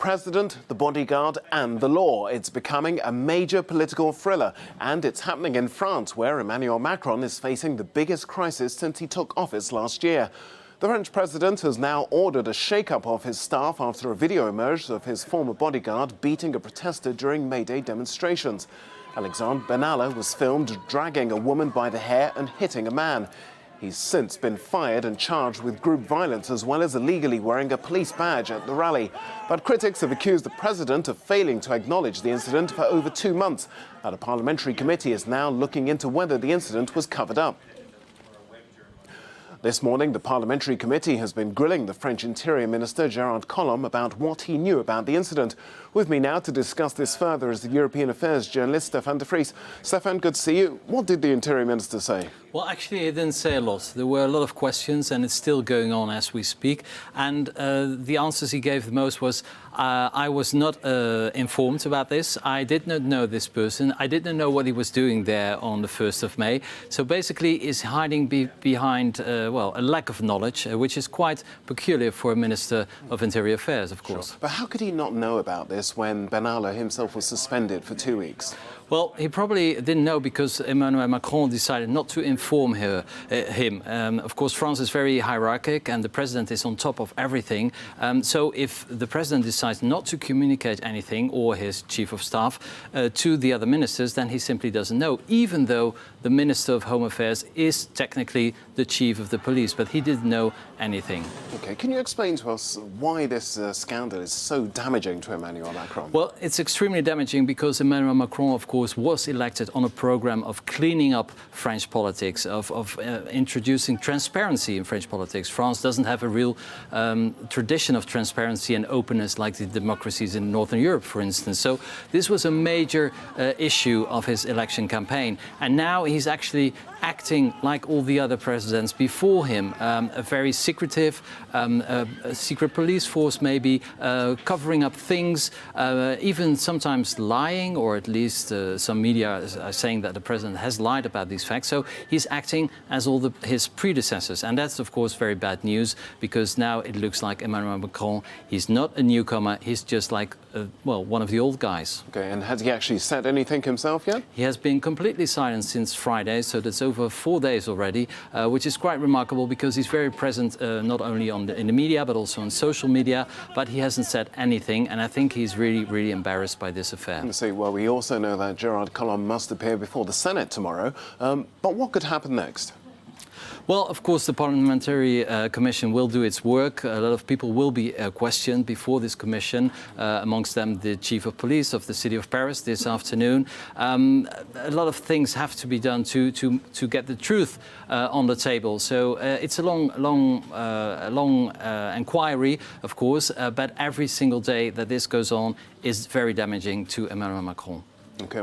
President, the bodyguard and the law. It's becoming a major political thriller, and it's happening in France, where Emmanuel Macron is facing the biggest crisis since he took office last year. The French president has now ordered a shake-up of his staff after a video emerged of his former bodyguard beating a protester during May Day demonstrations. Alexandre Benalla was filmed dragging a woman by the hair and hitting a man. He's since been fired and charged with group violence, as well as illegally wearing a police badge at the rally. But critics have accused the president of failing to acknowledge the incident for over 2 months. And a parliamentary committee is now looking into whether the incident was covered up. This morning, the parliamentary committee has been grilling the French Interior Minister, Gérard Collomb, about what he knew about the incident. With me now to discuss this further is the European Affairs journalist, Stéphane de Vries. Stéphane, good to see you. What did the Interior Minister say? Well, actually, he didn't say a lot. There were a lot of questions, and it's still going on as we speak. And the answers he gave the most was, I was not informed about this. I did not know this person. I didn't know what he was doing there on the 1st of May. So basically, he's hiding behind, well, a lack of knowledge, which is quite peculiar for a Minister of Interior Affairs, of course. Sure. But how could he not know about this when Benalla himself was suspended for 2 weeks? Well, he probably didn't know because Emmanuel Macron decided not to inform him. Of course, France is very hierarchic and the president is on top of everything. So if the president decides not to communicate anything, or his chief of staff, to the other ministers, then he simply doesn't know, even though the Minister of Home Affairs is technically the chief of the police, but he didn't know anything. Okay, can you explain to us why this scandal is so damaging to Emmanuel Macron? Well, it's extremely damaging because Emmanuel Macron, of course, was elected on a program of cleaning up French politics, of introducing transparency in French politics. France doesn't have a real tradition of transparency and openness like the democracies in Northern Europe, for instance. So this was a major issue of his election campaign. And now he's actually acting like all the other presidents before him, a very secretive, a secret police force maybe, covering up things, even sometimes lying, or at least some media are saying that the president has lied about these facts. So he's acting as all his predecessors. And that's, of course, very bad news, because now it looks like Emmanuel Macron, he's not a newcomer, he's just like, well, one of the old guys. Okay, and has he actually said anything himself yet? He has been completely silent since Friday, so that's over 4 days already, which is quite remarkable because he's very present not only in the media but also on social media, but he hasn't said anything, and I think he's really, really embarrassed by this affair. Well, we also know that Gérard Collomb must appear before the Senate tomorrow, but what could happen next? Well, of course, the Parliamentary Commission will do its work. A lot of people will be questioned before this commission, amongst them the Chief of Police of the city of Paris this afternoon. A lot of things have to be done to get the truth on the table. So it's a long inquiry, of course, but every single day that this goes on is very damaging to Emmanuel Macron. Okay.